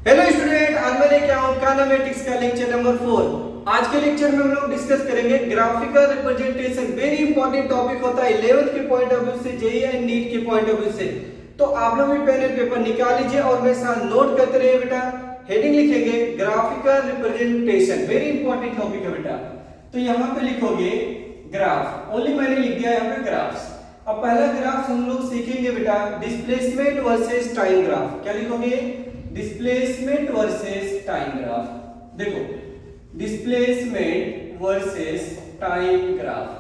Hello student, आज मैं लेके आऊं काइनेमेटिक्स का लेक्चर नंबर 4। आज के लेक्चर में हम लोग डिस्कस करेंगे graphical representation. Very important topic होता है 11th के पॉइंट ऑफ व्यू से, जेईई एंड नीट के पॉइंट ऑफ व्यू से। तो आप लोग भी पेन एंड पेपर निकाल लीजिए और मेरे साथ नोट करते रहिए बेटा। हेडिंग लिखेंगे graphical representation, very important topic है बेटा। तो यहाँ पे लिखोगे ग्राफ, ओनली मैंने लिख दिया यहाँ पे ग्राफ्स। अब पहला ग्राफ हम लोग सीखेंगे बेटा डिस्प्लेसमेंट वर्सेस टाइम ग्राफ। क्या लिखोगे? Displacement versus time graph. देखो, डिस्प्लेसमेंट वर्सेस टाइम ग्राफ,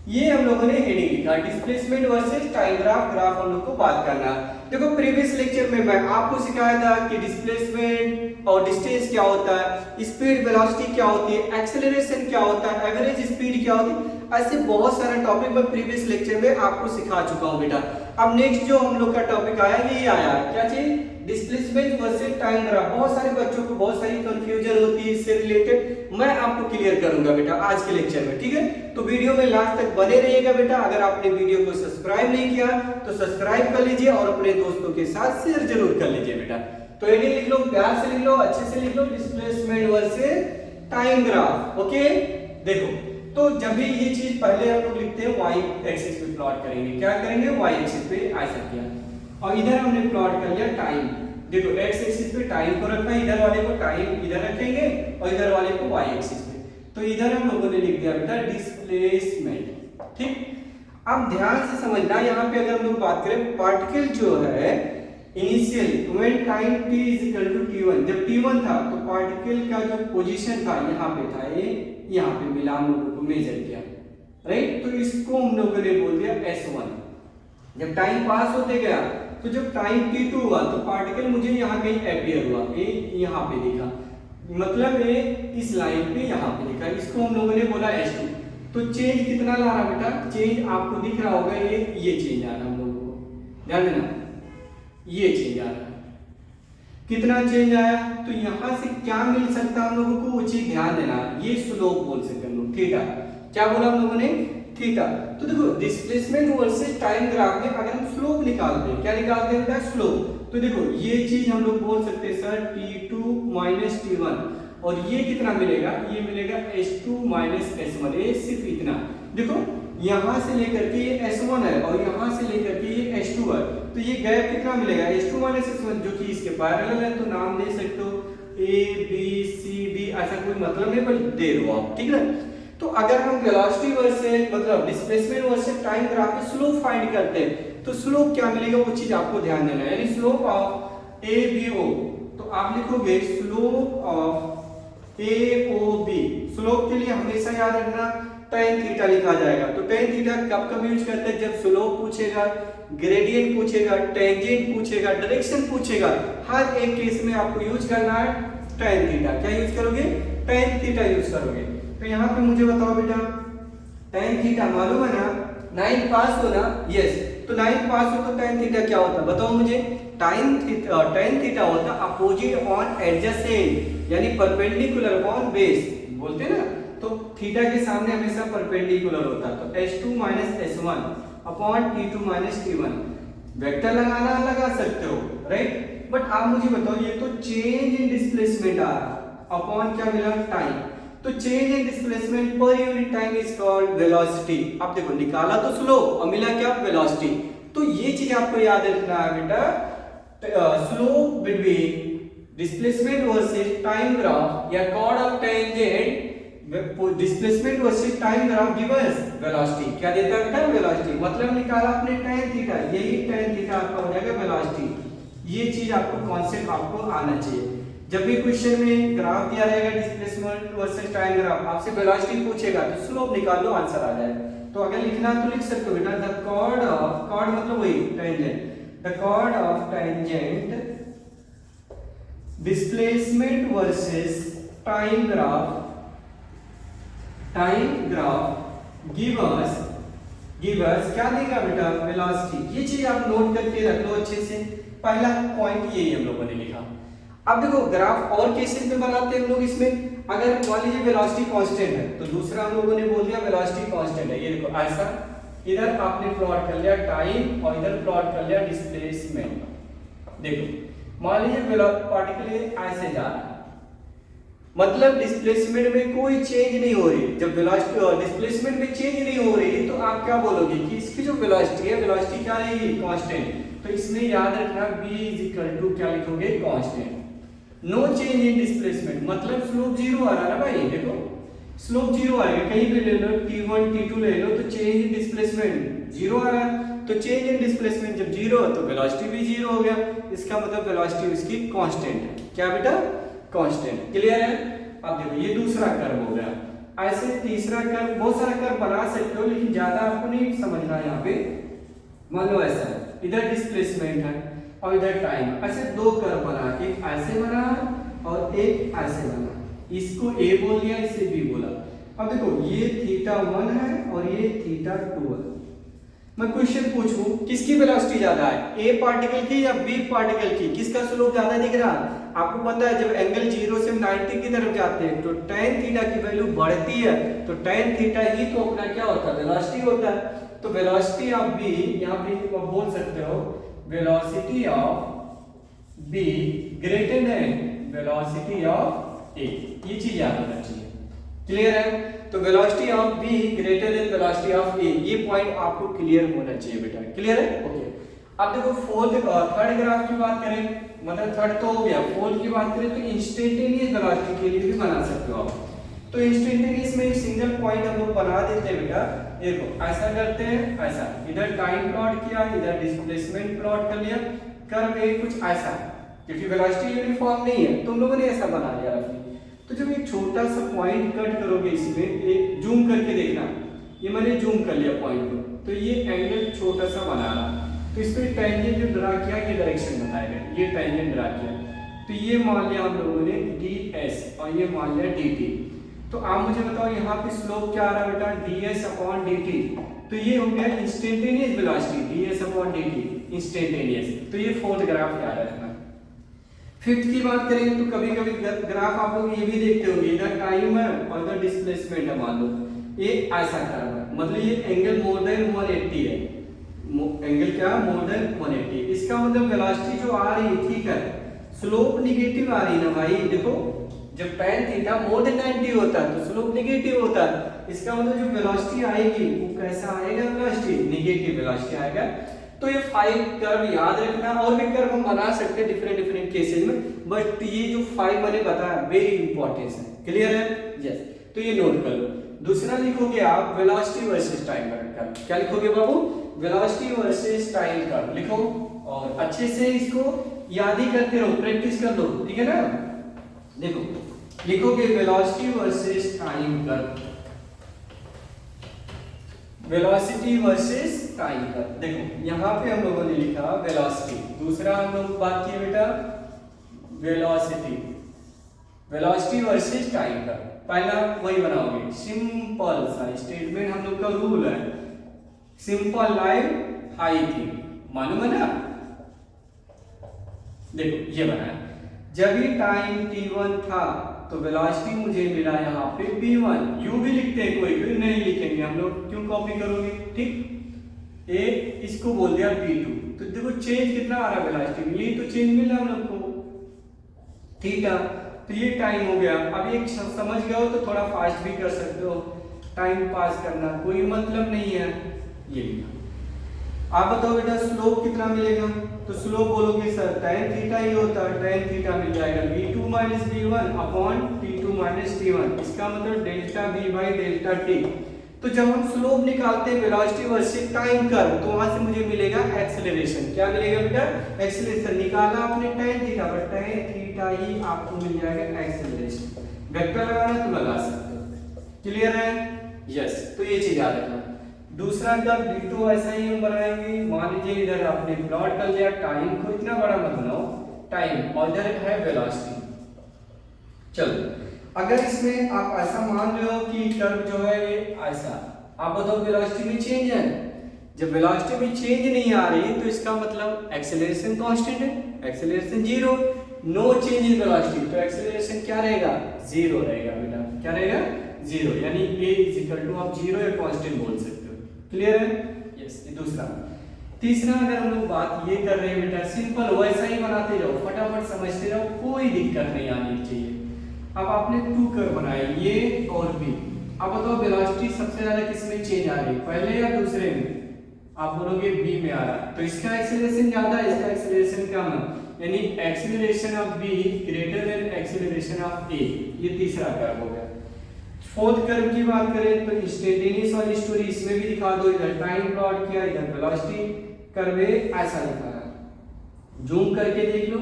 ये हम लोगों ने हेडिंग लिखा, displacement versus time graph. Graph हम लोग को बात करना। देखो, प्रीवियस लेक्चर में मैं आपको सिखाया था कि डिस्प्लेसमेंट और डिस्टेंस क्या होता है, स्पीड वेलोसिटी क्या होती है, एक्सेलरेशन क्या होता है, एवरेज स्पीड क्या होती है। ऐसे बहुत सारे टॉपिक मैं प्रीवियस लेक्चर में आपको सिखा चुका हूं बेटा। अब नेक्स्ट जो हम लोग का टॉपिक आया, ये आया क्या चीज? Displacement versus time graph. बहुत सारे बच्चों को बहुत सारी कंफ्यूजन होती है इससे रिलेटेड, मैं आपको क्लियर करूंगा बेटा आज के लेक्चर में, ठीक है? तो वीडियो में लास्ट तक बने रहिएगा बेटा। अगर आपने वीडियो को सब्सक्राइब नहीं किया तो सब्सक्राइब कर लीजिए और अपने दोस्तों के साथ शेयर जरूर कर लीजिए बेटा। तो हेडिंग लिख लो, प्यार से लिख लो, अच्छे से लिख लो, displacement versus time graph. Okay, देखो, तो जब भी ये चीज पहले हम लोग लिखते हैं वाई एक्सिस पे प्लॉट करेंगे। क्या करेंगे? वाई एक्सिस पे ऐसा किया और इधर हमने प्लॉट कर लिया टाइम। देखो, एक्स एक्सिस पे टाइम को रखना, इधर वाले को टाइम इधर रखेंगे और इधर वाले को वाई एक्सिस पे। तो इधर हम लोगों ने लिख दिया बेटा डिस्प्लेसमेंट। ठीक, अब ध्यान से समझना, यहाँ पे अगर हम लोग बात करें पार्टिकल जो है initial when time t is equal to t1, जब t1 था तो पार्टिकल का जो पोजीशन था यहाँ पे था, ये यहाँ पे मिला, हम लोगों को मेजर किया, राइट? तो इसको हम लोगों ने बोल दिया s1। जब टाइम पास होते गया तो जब टाइम t2 हुआ तो पार्टिकल मुझे यहाँ कहीं अपीयर हुआ, ये यहाँ पे दिखा, मतलब ये इस लाइन पे यहाँ पे दिखा, इसको हम लोगों ने बोला s2। तो चेंज कितना ला रहा बेटा? चेंज आपको दिख रहा होगा, ये चेंज आ रहा हम लोगों को, ध्यान देना, ये चेंज आ रहा है। कितना चेंज आया? तो यहां से क्या मिल सकता है हम लोगों को, वो चीज ध्यान देना। ये स्लोप बोल सकते हम लोग, थीटा। क्या बोला हम लोगों ने? थीटा। तो देखो, डिस्प्लेसमेंट वर्सेस टाइम ग्राफ में अगर हम स्लोप निकालते हैं, क्या निकालते हैं बेटा? स्लोप। तो देखो, ये चीज हम लोग बोल सकते हैं सर t2 माइनस t1, और ये कितना मिलेगा? ये मिलेगा s2 माइनस s1। ये सिर्फ इतना। देखो, यहां से लेकर के ये s1 है और यहां से लेकर के ये s2 है, तो ये गैप कितना मिलेगा? s2 माइनस s1, जो कि इसके पैरेलल है। तो नाम दे सकते हो a b c d, ऐसा कोई मतलब नहीं, पर दे दो आप, ठीक है? तो अगर हम वेलोसिटी वर्सेस मतलब डिस्प्लेसमेंट वर्सेस टाइम ग्राफ में स्लोप फाइंड करते हैं तो स्लोप क्या मिलेगा, वो चीज आपको ध्यान देना है। यानी slope of a b o, तो आप लिखोगे slope of a o b। Slope के लिए हमेशा याद रखना tan थीटा लिखा जाएगा। तो tan थीटा कब कब यूज करते हैं? जब स्लोप पूछेगा, ग्रेडियंट पूछेगा, टेंजेंट पूछेगा, डायरेक्शन पूछेगा, हर एक केस में आपको यूज करना है tan थीटा। क्या यूज करोगे? tan थीटा यूज करोगे। तो यहाँ पे मुझे बताओ बेटा, tan थीटा मालूम है ना? 9 पास हो ना? यस। तो 9 पास हो तो tan थीटा क्या होता है बताओ मुझे? tan थीटा होता अपोजिट ऑन एडजेसेंट, यानी परपेंडिकुलर ऑन बेस, बोलते हैं ना? तो थीटा के सामने हमेशा परपेंडिकुलर होता है। तो s2 minus s1 upon t2 minus t1। Vector लगाना लगा सकते हो, राइट? बट आप मुझे बताओ, ये तो चेंज इन डिस्प्लेसमेंट आ रहा, अपॉन क्या मिला? टाइम। तो change in displacement per unit time is called velocity. अब देखो, निकाला तो स्लोप और मिला क्या? वेलोसिटी। तो ये चीज आपको याद रखना है बेटा, slope between displacement versus time graph या chord of tangent, displacement versus time graph gives velocity. क्या देता है बेटा? वेलोसिटी। मतलब निकाला आपने tan थीटा, यही tan थीटा आपका हो जाएगा वेलोसिटी। ये चीज आपको कॉन्सेप्ट आपको आना चाहिए। जब भी क्वेश्चन में ग्राफ दिया रहेगा डिस्प्लेसमेंट वर्सेस टाइम ग्राफ, आपसे वेलोसिटी पूछेगा तो स्लोप निकाल लो, आंसर आ जाएगा। तो अगर लिखना तो लिख सकते हो बेटा, द कॉर्ड ऑफ, कॉर्ड मतलब वही tangent, the chord of tangent displacement versus time graph give us क्या देगा बेटा? वेलोसिटी। ये चीज आप नोट करके रख लो अच्छे से। पहला पॉइंट यही हम लोगों ने लिखा। अब देखो, ग्राफ और केसेस में बनाते हैं हम लोग। इसमें अगर मान लीजिए वेलोसिटी कांस्टेंट है तो दूसरा हम लोगों ने बोल दिया वेलोसिटी कांस्टेंट है। ये देखो, ऐसा इधर आपने प्लॉट कर लिया टाइम और इधर प्लॉट कर लिया डिस्प्लेसमेंट। देखो, मान लीजिए पार्टिकल ऐसे जा रहा है, मतलब डिस्प्लेसमेंट में कोई चेंज नहीं हो रही। जब वेलोसिटी डिस्प्लेसमेंट में चेंज नहीं हो रही तो आप क्या बोलोगे कि इसकी जो वेलोसिटी है, वेलोसिटी क्या रहेगी, कांस्टेंट। तो इसमें याद रखना v क्या लिखोगे, constant. No change in displacement मतलब स्लोप जीरो आ रहा है ना भाई, देखो स्लोप जीरो आएगा, कहीं भी ले लो t1 t2 ले लो तो चेंज इन डिस्प्लेसमेंट जीरो आ रहा है। तो चेंज इन डिस्प्लेसमेंट जब जीरो तो वेलोसिटी भी जीरो हो गया, इसका मतलब वेलोसिटी उसकी कांस्टेंट है। क्या बेटा, कांस्टेंट। क्लियर है। अब देखो ये दूसरा कर्व हो गया, ऐसे तीसरा कर्व, बहुत सारा कर्व बना सकते हो लेकिन ज्यादा आपको नहीं समझना यहाँ पे। मान लो ऐसा है, इधर डिस्प्लेसमेंट है और इधर टाइम, ऐसे दो कर्व बना, एक ऐसे बना और एक ऐसे बना, इसको ए बोल दिया, इसे बी बोला। अब देखो ये θ1 है और ये θ2 है। मैं क्वेश्चन पूछूं किसकी वेलोसिटी ज्यादा है, ए पार्टिकल की या बी पार्टिकल की, किसका स्लोप ज्यादा दिख रहा है। आपको पता है जब एंगल 0 से 90 की तरफ जाते हैं तो tan थीटा की वैल्यू बढ़ती है, तो tan थीटा ही तो अपना क्या होता है, वेलोसिटी होता है। तो वेलोसिटी ऑफ बी, यहाँ पे आप बोल सकते हो velocity of B greater than velocity of A, ये चीज याद रखना चाहिए। क्लियर है। तो velocity of B greater than velocity of A, ये पॉइंट आपको क्लियर होना चाहिए बेटा। क्लियर है, ओके। अब देखो थर्ड ग्राफ की बात करें, मतलब थर्ड तो हो गया, फोर्थ की बात करें तो इंस्टेंटेनियस वेलोसिटी के लिए भी बना सकते हो आप। तो इंस्टेंटेनियस में एक सिंगल पॉइंट हम लोग बना देते हैं बेटा। देखो ऐसा करते हैं, ऐसा इधर टाइम प्लॉट किया, इधर डिस्प्लेसमेंट प्लॉट कर लिया, कर्व एक कुछ ऐसा, क्योंकि वेलोसिटी यूनिफॉर्म नहीं है तुम लोगों ने ऐसा बना लिया रफली। तो जब एक छोटा सा पॉइंट कट करोगे इसमें, एक जूम करके देखना, ये मैंने जूम कर लिया पॉइंट को, तो ये एंगल छोटा सा बना रहा, तो इस पे टेंजेंट जो ड्रा किया ये डायरेक्शन बताएगा, ये टेंजेंट ड्रा किया, तो ये मान लिया हम लोगों ने ds और ये मान लिया dt। तो आप मुझे बताओ यहाँ पे स्लोप क्या आ रहा है बेटा, ds/dt। तो ये हो गया इंस्टेंटेनियस वेलोसिटी, ds/dt इंस्टेंटेनियस। तो ये फोर्थ ग्राफ याद रखना। फिफ्थ की बात करें तो कभी कभी ग्राफ आप लोग ये भी देखते होंगे, इधर टाइम है और इधर डिस्प्लेसमेंट है, मान लो ये ऐसा कर्व है, मतलब ये एंगल मोर देन 180 है, एंगल क्या मोर देन 180। इसका मतलब वेलोसिटी जो आ रही है, ठीक है, स्लोप निगेटिव आ रही है ना भाई। देखो जब tan थीटा मोर देन 90 होता है तो स्लोप निगेटिव होता है, इसका मतलब जो वेलोसिटी आएगी वो कैसा आएगा, वेलोसिटी निगेटिव वेलोसिटी आएगा। तो ये 5 कर्व याद रखना, और भी कर्व हम बना सकते हैं डिफरेंट केसेस में, बट ये जो 5 मैंने बताया वेरी इंपॉर्टेंट है। क्लियर है, यस। तो ये नोट कर लो। दूसरा लिखोगे आप वेलोसिटी वर्सेस टाइम कर्व। क्या लिखोगे बाबू, वेलोसिटी वर्सेस टाइम कर्व लिखो, और अच्छे से इसको याद ही करते रहो, प्रैक्टिस कर लो, ठीक है ना। देखो लिखोगे velocity versus time curve, velocity versus time curve. देखो यहाँ पे हम लोगों ने लिखा वेलोसिटी, दूसरा हम लोग बात किए बेटा velocity, velocity versus time curve. पहला वही बनाओगे, सिंपल सा स्टेटमेंट, हम लोग का रूल है सिंपल लाइन हाई थी, मालूम है ना। देखो ये बनाया, जब भी टाइम t1 था तो वेलोसिटी मुझे मिला यहाँ पे v1। यू भी लिखते हैं, कोई कोई नहीं लिखेंगे हम लोग, क्यों कॉपी करोगे, ठीक। ए इसको बोल दिया v2, तो देखो चेंज कितना आ रहा है वेलोसिटी में, यही तो चेंज मिल रहा है हम लोग को, थीटा। तो ये टाइम हो गया। अब ये समझ गए हो तो थोड़ा फास्ट भी कर सकते हो, टाइम पास करना कोई मतलब नहीं है। ये आप बताओ बेटा स्लोप कितना मिलेगा, तो स्लोप बोलोगे सर tan थीटा ही होता है, tan थीटा मिल जाएगा v2 minus v1 upon t2 minus t1, इसका मतलब delta v by delta t। तो जब हम स्लोप निकालते हैं वेलोसिटी वर्सेस टाइम कर्व, तो वहां से मुझे मिलेगा एक्सेलरेशन। क्या मिलेगा बेटा, एक्सेलरेशन। निकाला आपने tan थीटा, पर tan थीटा ही आपको मिल जाएगा एक्सेलरेशन। वेक्टर लगाना तो लगा सकते हो। क्लियर है, यस। तो ये चीज याद रखना। दूसरा कर्व d2 ऐसा ही हम बनाएंगे, मान लीजिए इधर आपने प्लॉट कर लिया, टाइम को इतना बड़ा मत बनाओ, टाइम और इधर है वेलोसिटी। चलो अगर इसमें आप ऐसा मान रहे हो कि कर्व जो है ये ऐसा, आप बताओ वेलोसिटी में चेंज है। जब वेलोसिटी में चेंज नहीं आ रही तो इसका मतलब एक्सेलरेशन कांस्टेंट है, acceleration zero, no change in velocity, तो एक्सेलरेशन क्या रहेगा, जीरो रहेगा बेटा। क्या रहेगा, जीरो, यानी a इक्वल टू आप जीरो या कांस्टेंट बोल सकते हो। क्लियर है, यस। ये दूसरा। तीसरा अगर हम लोग बात ये कर रहे हैं बेटा, सिंपल वैसा ही बनाते जाओ, फटाफट समझते जाओ, कोई दिक्कत नहीं आनी चाहिए। अब आपने 2 कर्व बनाए, ये और बी। अब बताओ वेलोसिटी सबसे ज्यादा किस में चेंज आ रही है, पहले या दूसरे में? आप बोलोगे बी में आ रहा है, तो इसका एक्सीलरेशन ज्यादा है, इसका एक्सीलरेशन कम है, यानी acceleration of B greater than acceleration of A. ये तीसरा कर्व हो गया। फोर्थ कर्व की बात करें तो इंस्टेंटेनियस वाली स्टोरी इसमें भी दिखा दो, इधर टाइम प्लॉट किया, इधर वेलोसिटी कर्व ऐसा दिखा है। जूम करके देख लो,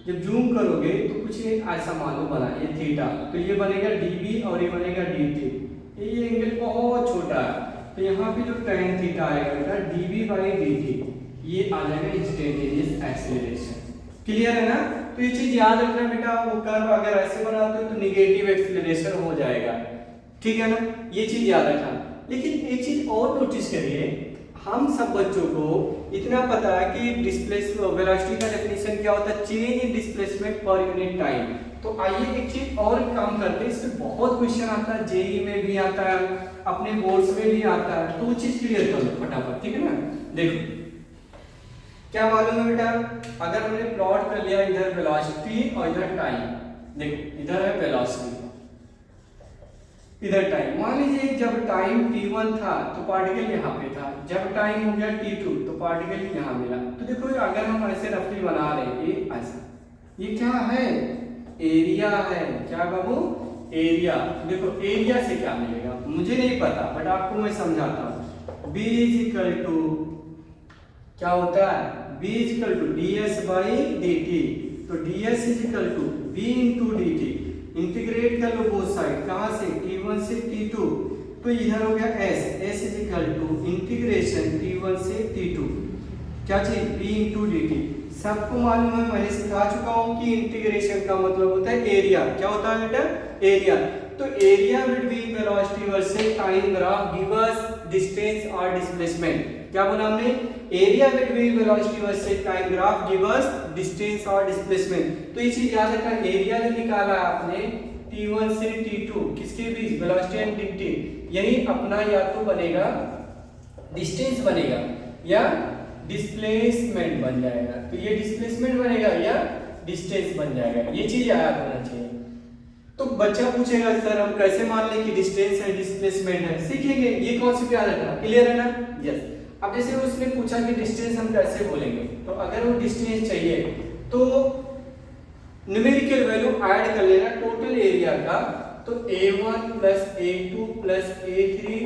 जब जूम करोगे तो कुछ ऐसा मान लो बना, ये थीटा, तो ये बनेगा db और ये बनेगा dt। ये एंगल बहुत छोटा है, तो यहाँ पे जो tan थीटा आएगा बेटा db/dt, ये आ जाएगा इंस्टेंटेनियस एक्सीलरेशन। क्लियर है ना? तो ये चीज याद रखना बेटा, वो कर्व अगर ऐसे बनाते हो तो निगेटिव एक्सीलरेशन हो जाएगा, ठीक है ना? ये चीज याद रखना। लेकिन एक चीज और नोटिस करिए, हम सब बच्चों को इतना पता है कि वेलोसिटी का डेफिनेशन क्या होता है, change in displacement per unit time. तो आइए एक चीज और काम करते हैं, इसमें बहुत क्वेश्चन आता है, जेई में भी आता है, अपने बोर्ड्स में भी आता है, तो वो चीज क्लियर कर लो फटाफट, ठीक है ना? देखो क्या मालूम है बेटा, अगर हमने प्लॉट कर लिया इधर वेलोसिटी और इधर टाइम, देखो इधर है वेलोसिटी, इधर टाइम। मान लीजिए जब टाइम t1 था तो पार्टिकल यहाँ पे था, जब टाइम हो गया t2 तो पार्टिकल यहाँ मिला। तो देखो अगर हम ऐसे रफली बना रहे हैं, ये ऐसा, ये क्या है? एरिया है। क्या बाबू? एरिया। देखो एरिया से क्या मिलेगा मुझे नहीं पता, बट आपको मैं समझाता हूँ। b इज इक्वल टू क्या होता है, b is equal to ds/dt, तो ds is equal to b into dt। Integrate कर लो बोथ साइड, कहां से? t1 से t2, तो इधर हो गया s is equal to integration t1 से t2, क्या चीज? b into dt। सबको मालूम है, मैंने सिखा चुका हूं कि इंटीग्रेशन का मतलब होता है एरिया। क्या होता है बेटा? एरिया। तो area between velocity versus time graph give अस डिस्टेंस और डिस्प्लेसमेंट। क्या बोला हमने? Area between velocity versus time graph give अस डिस्टेंस और डिस्प्लेसमेंट। तो ये चीज याद रखना, एरिया जो निकाला आपने t1 से t2 किसके बीच? वेलोसिटी एंड dt, यही अपना या तो बनेगा डिस्टेंस बनेगा या डिस्प्लेसमेंट बन जाएगा। तो ये डिस्प्लेसमेंट बनेगा या डिस्टेंस बन जाएगा, ये चीज याद होना चाहिए। तो बच्चा पूछेगा सर हम कैसे मान लें कि डिस्टेंस है डिस्प्लेसमेंट है? सीखेंगे, ये कॉन्सेप्ट याद रखना। क्लियर है ना? यस। अब जैसे उसने पूछा कि डिस्टेंस हम कैसे बोलेंगे, तो अगर वो डिस्टेंस चाहिए तो न्यूमेरिकल वैल्यू ऐड कर लेना टोटल एरिया का, तो a1 plus a2 plus a3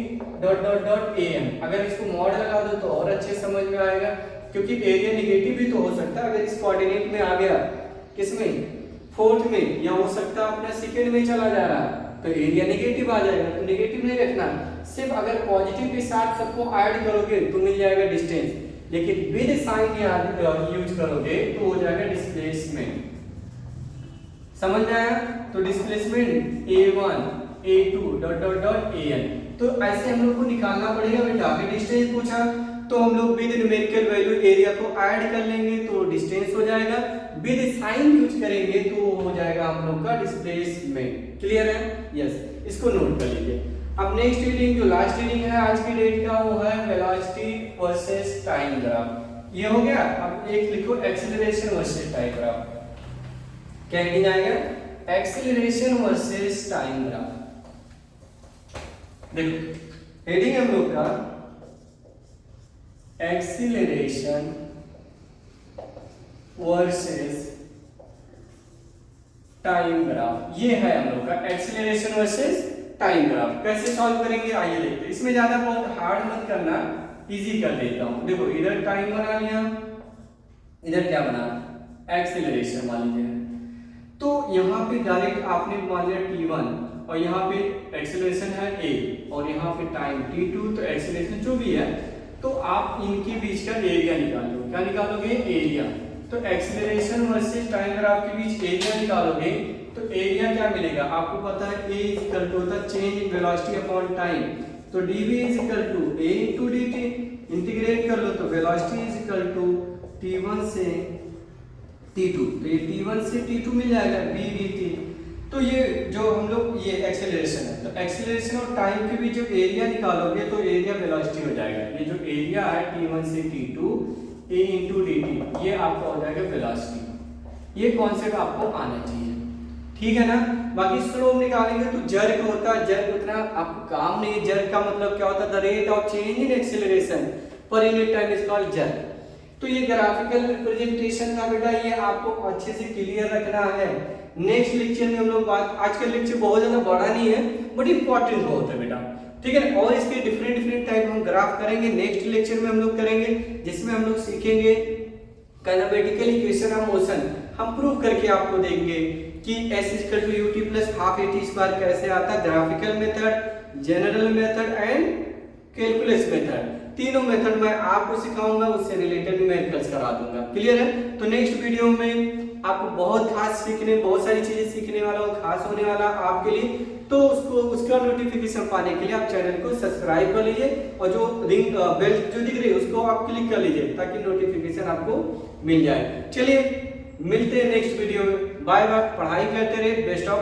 dot dot dot am। अगर इसको मॉड लगा दो तो और अच्छे समझ में आएगा, क्योंकि एरिया नेगेटिव भी तो हो सकता है अगर इस कोऑर्डिनेट में आ गया, किसमें? फोर्थ में, या हो सकता है अपना सेकंड में चला जा रहा है तो एरिया नेगेटिव आ जाएगा। तो नेगेटिव नहीं रखना, सिर्फ अगर पॉजिटिव के साथ सबको ऐड करोगे तो मिल जाएगा डिस्टेंस, लेकिन विद साइन यूज करोगे तो हो जाएगा डिस्प्लेसमेंट। समझ में आया? तो displacement a1 a2 dot dot dot an। तो ऐसे हम लोग को निकालना पड़ेगा बेटा। अगर डिस्टेंस पूछा तो हम लोग विद न्यूमेरिकल वैल्यू एरिया को ऐड कर लेंगे तो डिस्टेंस हो जाएगा, विद साइन यूज करेंगे तो हो जाएगा हम लोग का डिस्प्लेसमेंट। क्लियर है? यस, इसको नोट कर लीजिए। अब नेक्स्ट रीडिंग, जो लास्ट रीडिंग है आज की डेट का, वो है वेलोसिटी वर्सेस टाइम ग्राफ। ये हो गया। अब एक लिखो एक्सीलरेशन वर्सेस टाइम ग्राफ। क्या हेडिंग आएगा? Acceleration versus time graph. देखो हेडिंग हम लोग का एक्सीलरेशन वर्सेस टाइम ग्राफ, ये है हम लोग का एक्सीलरेशन वर्सेस टाइम ग्राफ। कैसे सॉल्व करेंगे आइए देखते हैं। इसमें ज्यादा बहुत हार्ड मत करना, इजी कर देता हूं। देखो इधर टाइम बना लिया, इधर क्या बना? एक्सीलरेशन मान लीजिए। तो यहाँ पे डायरेक्ट आपने मान लिया t1 और यहाँ पे एक्सीलरेशन है a और यहाँ पे टाइम t2, तो एक्सीलरेशन जो भी है तो आप इनके बीच का एरिया निकाल लो। क्या निकालोगे? एरिया। तो एक्सीलरेशन वर्सेस टाइम ग्राफ के बीच एरिया निकालोगे तो एरिया क्या मिलेगा? आपको पता है a इज इक्वल टू होता है change in velocity upon time, तो dv is equal to a into dt। Integrate कर लो तो velocity is equal to t1 से t2, तो ये t1 से t2 मिल जाएगा b dt। तो ये जो हम लोग ये एक्सेलरेशन है, तो एक्सेलरेशन और टाइम के बीच जो एरिया निकालोगे तो एरिया वेलोसिटी हो जाएगा। ये जो एरिया है t1 से t2 a इंटू dt, ये आपका हो जाएगा वेलोसिटी। ये कॉन्सेप्ट आपको आना चाहिए, ठीक है ना। बाकी स्लोप निकालेंगे तो जर्क होता है, जर्क उतना आपको काम नहीं है। जर्क का मतलब क्या होता है? The rate of change in acceleration per unit time is called jerk. तो ये ग्राफिकल रिप्रेजेंटेशन था बेटा, ये आपको अच्छे से क्लियर रखना है। नेक्स्ट लेक्चर में हम लोग बात, आज का लेक्चर बहुत ज्यादा बड़ा नहीं है बट इंपॉर्टेंट बहुत है बेटा, ठीक है ना। और इसके डिफरेंट टाइप हम ग्राफ करेंगे नेक्स्ट लेक्चर में हम लोग करेंगे, जिसमें हम लोग सीखेंगे काइनेमेटिकल इक्वेशन ऑफ मोशन। हम प्रूव करके आपको देंगे कि s equal to ut plus half at square कैसे आता है, graphical method, general method and calculus method. तीनों मेथड मैं आपको सिखाऊंगा, उससे रिलेटेड न्यूमेरिकल्स करा दूंगा। क्लियर है? तो नेक्स्ट वीडियो में आपको बहुत खास सीखने, बहुत सारी चीजें सीखने वाला हूँ, खास होने वाला आपके लिए। तो उसका नोटिफिकेशन पाने के लिए आप चैनल को सब्सक्राइब कर लीजिए और जो रिंग बेल जो दिख रही है उसको आप क्लिक कर लीजिए ताकि नोटिफिकेशन आपको मिल जाए। चलिए मिलते हैं नेक्स्ट वीडियो में। Bye bye. पढ़ाई करते रहे। Best of